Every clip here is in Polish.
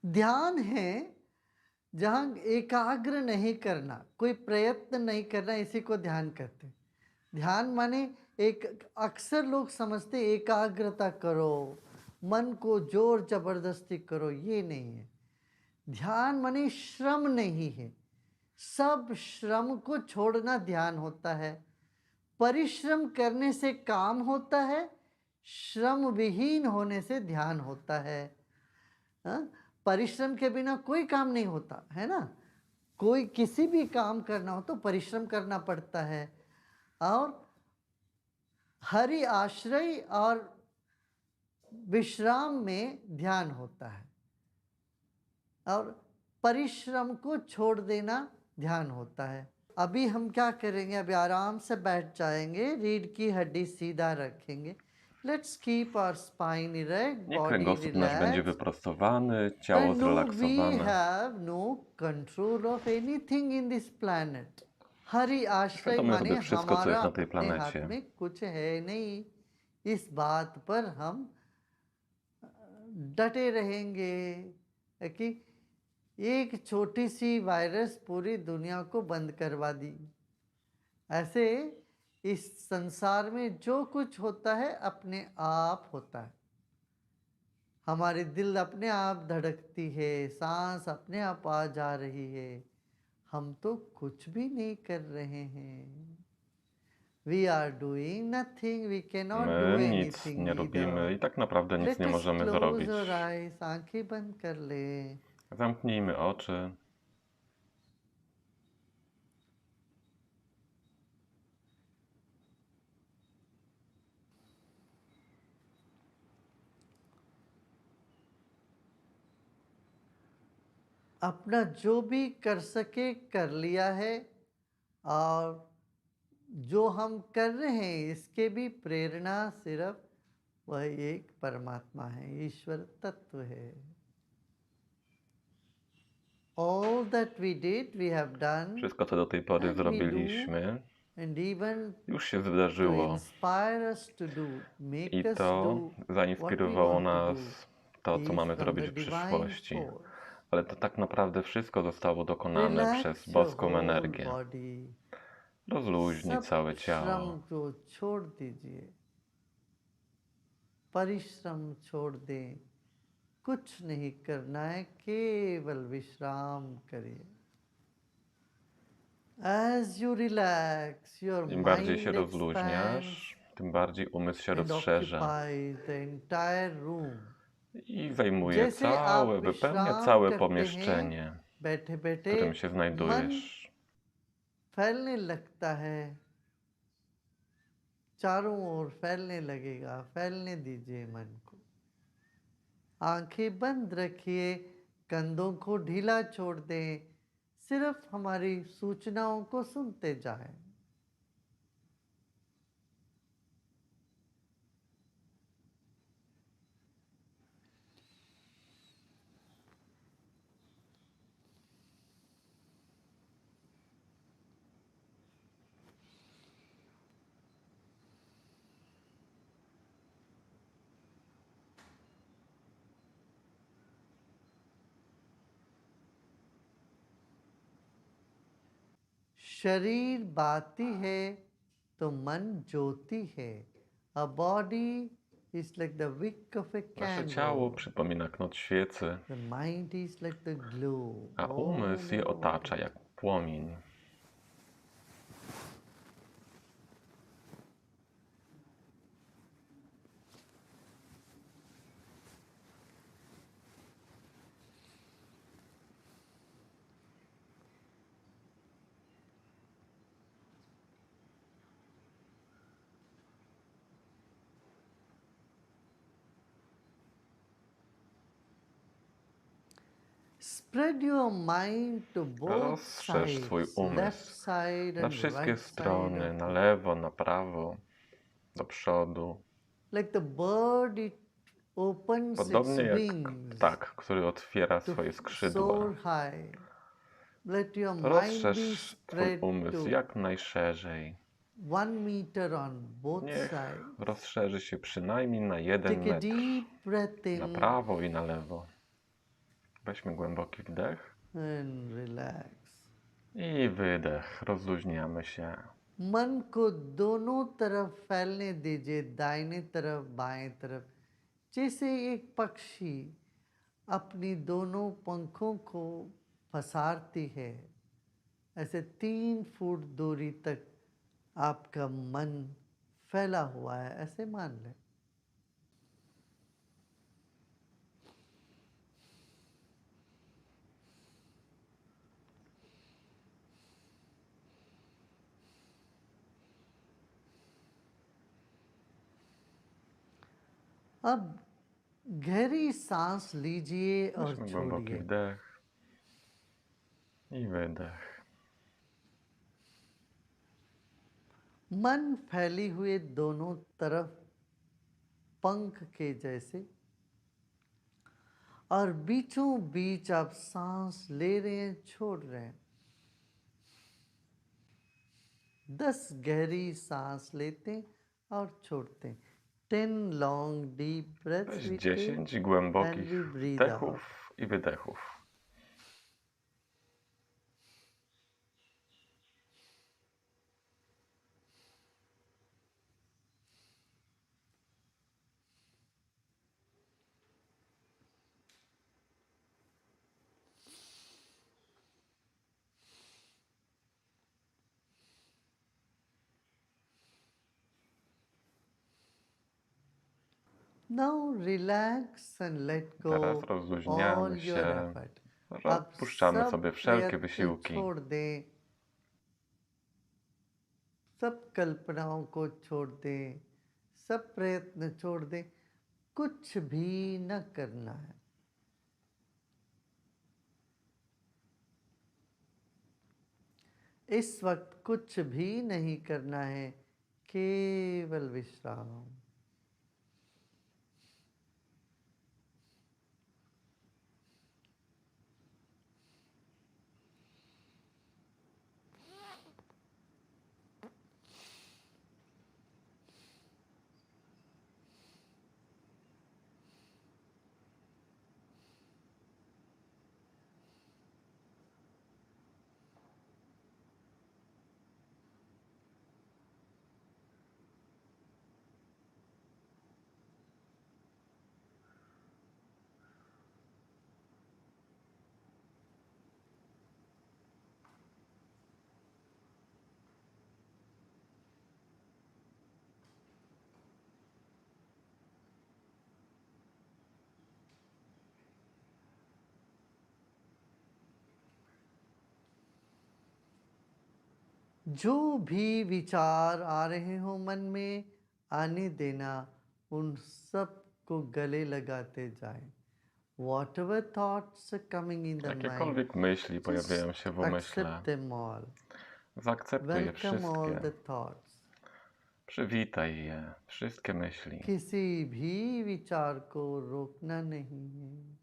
ध्यान है जहाँ एकाग्र नहीं करना, कोई प्रयत्न नहीं करना, इसी को ध्यान कहते हैं। ध्यान माने एक अक्सर लोग समझते एकाग्रता करो, मन को जोर जबरदस्ती करो, ये नहीं है। ध्यान माने श्रम नहीं है, सब श्रम को छोड़ना ध्यान होता है। परिश्रम करने से काम होता है, श्रम विहीन होने से ध्यान होता है। हाँ? परिश्रम के बिना कोई काम नहीं होता है ना। कोई किसी भी काम करना हो तो परिश्रम करना पड़ता है, और हरि आश्रय और विश्राम में ध्यान होता है, और परिश्रम को छोड़ देना ध्यान होता है। अभी हम क्या करेंगे, अभी आराम से बैठ जाएंगे, रीढ़ की हड्डी सीधा रखेंगे। Let's keep our spine erect, Niech body kręgosłup nasz będzie relaxed. wyprostowany, ciało And no, we zrelaksowane. have no control of anything in this planet. Hari आश्रय Świadomy माने robię wszystko, co हमारा jest na tej अपने हाथ planecie. में कुछ है नहीं। इस बात पर हम डटे रहेंगे कि एक छोटी सी वायरस पूरी दुनिया को बंद करवा दी। ऐसे इस संसार में जो कुछ होता है अपने आप होता है। हमारी दिल अपने आप धड़कती है, सांस अपने आप आ जा रही है, हम तो कुछ भी नहीं कर रहे हैं। We are doing nothing, we cannot do My nic anything nie either. robimy i tak naprawdę nic Let nie us możemy close zrobić. our eyes, आंखें बंद कर ले। Zamknijmy oczy. अपना जो भी कर सके कर लिया है, और जो हम कर रहे हैं इसके भी प्रेरणा सिर्फ वह एक परमात्मा है, ईश्वर तत्व है। All that we did, we have done, Wszystko, co do tej pory and we do, zrobiliśmy, and even już się to wydarzyło. inspire us to do, make I us to do what we zainspirowało want to do, nas to, co is mamy from zrobić the w divine przyszłości. force. Ale to tak naprawdę wszystko zostało dokonane przez Relax your boską whole energię. body. Rozluźnij सब całe श्रम ciało. को छोड़ दीजिए, परिश्रम छोड़ दें, कुछ नहीं करना है, केवल विश्राम करिए। As you relax, your Im bardziej się mind expands rozluźniasz, tym bardziej umysł się and rozszerza occupies the entire room. i zajmuje जैसे आप wypełnia विश्राम całe करते हैं, pomieszczenie, बैठे w बैठे którym się मन znajdujesz. फैलने लगता है, चारों ओर फैलने लगेगा, फैलने दीजिए मन को। आंखें बंद रखिए, कंधों को ढीला छोड़ दें, सिर्फ हमारी सूचनाओं को सुनते जाएं। शरीर बाती है तो मन ज्योति है। A body is like the wick of a Nasze ciało candle. przypomina knot świecy, The mind is like the glow. a umysł je otacza jak płomień. Spread your mind to both Rozszerz swój sides, left umysł side na and wszystkie right side strony, of na you. lewo, na prawo, do przodu. Like the bird, it opens its Podobnie jak wings ptak, który otwiera to swoje soar skrzydła. high. Let your To mind be rozszerz twój spread umysł to jak najszerzej. 1 meter on both Niech sides. rozszerzy się przynajmniej na 1 Take a metr. deep breath Na in prawo i na lewo. Weźmy głęboki wdech and relax. i wydech. Rozluźniamy się. मन को दोनों तरफ फैलने दीजिए, दाहिने तरफ बाएं तरफ, जैसे एक पक्षी अपनी दोनों पंखों को पसारती है। ऐसे 3 फुट दूरी तक आपका मन फैला हुआ है, ऐसे मान लें। अब गहरी सांस लीजिए और Weźmy głęboki छोड़िए। wdech i wydech. मन फैली हुए दोनों तरफ पंख के जैसे, और बीचों बीच आप सांस ले रहे हैं, छोड़ रहे हैं। 10 गहरी सांस लेते हैं और छोड़ते हैं। 10 long deep breaths Weź we take 10 and głębokich we breathe out. wdechów i wydechów. Now relax and let Teraz go all rozluźniamy your się. effort. अब Odpuszczamy सब sobie wszelkie प्रयत्न wysiłki. छोड़ दें, सब कल्पनाओं को छोड़ दें, सब प्रयत्न छोड़ दें, कुछ भी न करना है। इस वक्त कुछ भी नहीं करना है, केवल विश्राम। जो भी विचार आ रहे हो मन में, आने देना, उन सब को गले लगाते जाएं। Whatever thoughts are coming in the mind, Jakiekolwiek myśli pojawiają just się w umyśle, accept them all. zaakceptuj je Welcome all wszystkie. the thoughts. Przywitaj je, wszystkie myśli. किसी भी विचार को रोकना नहीं है।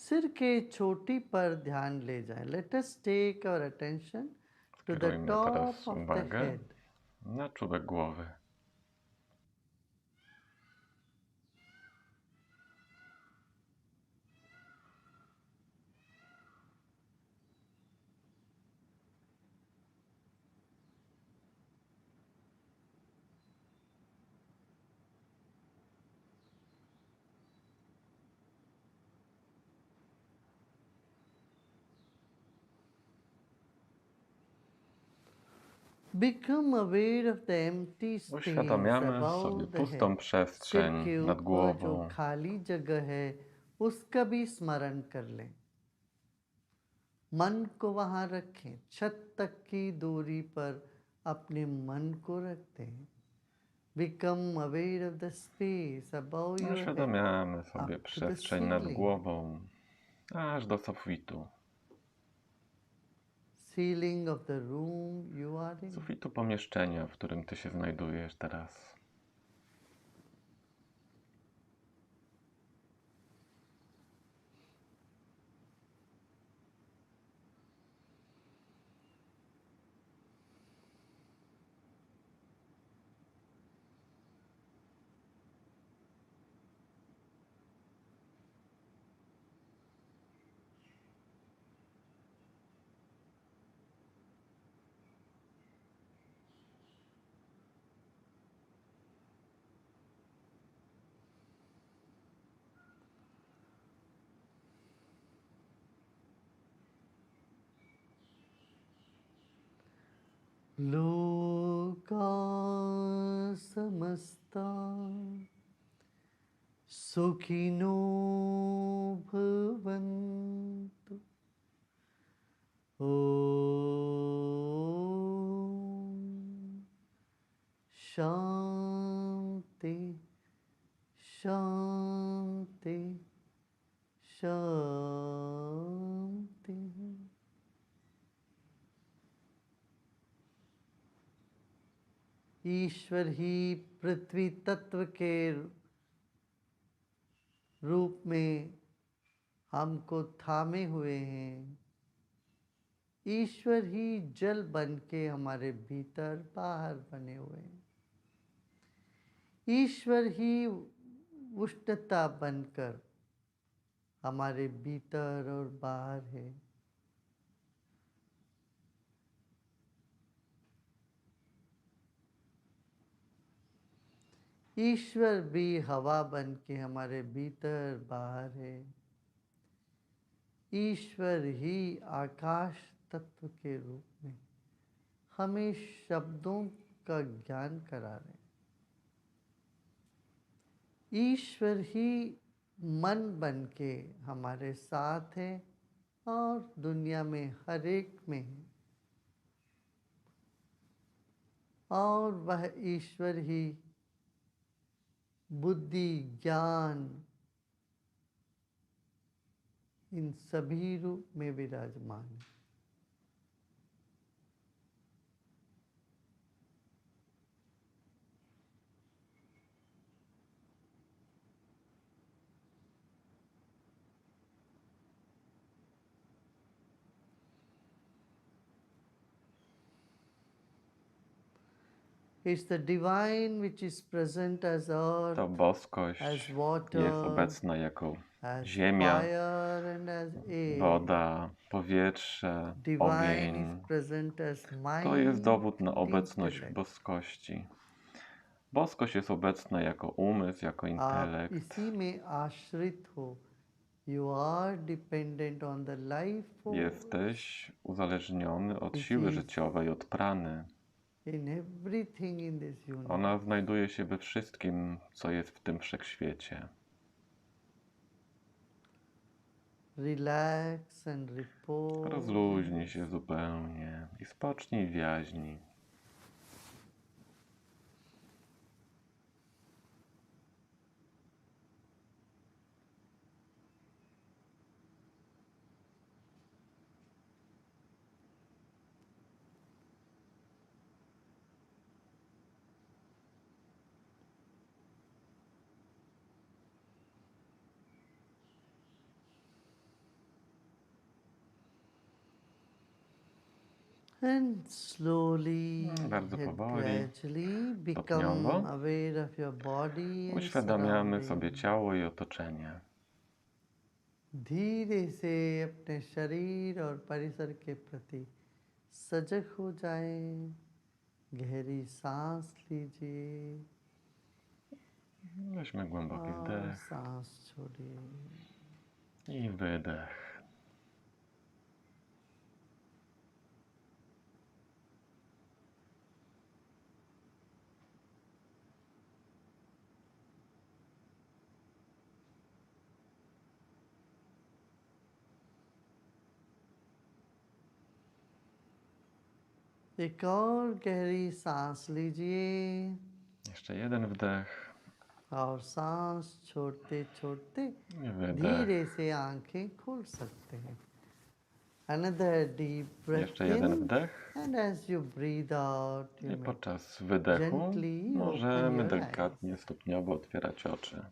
सिर के चोटी पर ध्यान ले जाएं। Let us take our attention to the Skierujmy top teraz of the uwagę head. na czubek głowy. Become aware of the empty space Uświadamiamy sobie above the head. pustą सिर przestrzeń के nad ऊपर जो głową. खाली जगह है उसका भी स्मरण कर लें। मन को वहाँ रखें, छत तक की दूरी पर अपने मन को रखते हैं। Become aware of the space above your head, Uświadamiamy sobie up to the przestrzeń nad ceiling. głową, aż do sufitu. Ceiling of the room you are in. Sufitu pomieszczenia, w którym ty się znajdujesz teraz. लोका समस्ता सुखिनो भवन्तु। ओम शांति शांति शांति। ईश्वर ही पृथ्वी तत्व के रूप में हमको थामे हुए हैं। ईश्वर ही जल बन के हमारे भीतर बाहर बने हुए हैं। ईश्वर ही उष्णता बनकर हमारे भीतर और बाहर है। ईश्वर भी हवा बन के हमारे भीतर बाहर है। ईश्वर ही आकाश तत्व के रूप में हमें शब्दों का ज्ञान करा रहे हैं। ईश्वर ही मन बन के हमारे साथ है और दुनिया में हर एक में है। और वह ईश्वर ही बुद्धि ज्ञान इन सभी रूप में विराजमान है। It's the divine which is present as earth, Ta boskość as jest water, obecna jako as ziemia, fire and as air. woda, powietrze, Divine ogień. is present as To jest mind, dowód na obecność intellect. boskości. Boskość jest obecna jako umysł, jako आप intelekt. इसी में आश्रित हो। You are dependent on the life force Jesteś uzależniony od Which siły is- życiowej, od prany. in everything in this universe. Ona znajduje się we wszystkim, co jest w tym wszechświecie. Relax and repose. Rozluźnij się zupełnie i spocznij w jaźni. And slowly Bardzo and powoli, gradually become stopniowo aware of your body and uświadamiamy sobie surroundings. ciało i otoczenie. धीरे से अपने शरीर और परिसर के प्रति सजग हो जाएं। गहरी सांस लीजिए Weźmy głęboki और wdech सांस छोड़िए। i wydech. एक और गहरी सांस लीजिए Jeszcze jeden wdech और सांस छोड़ते छोड़ते i wydech. धीरे से आंखें खोल सकते हैं. Another deep breath Jeszcze jeden in, wdech. and as you breathe out, you I may podczas wydechu gently open możemy your eyes. delikatnie, stopniowo otwierać oczy.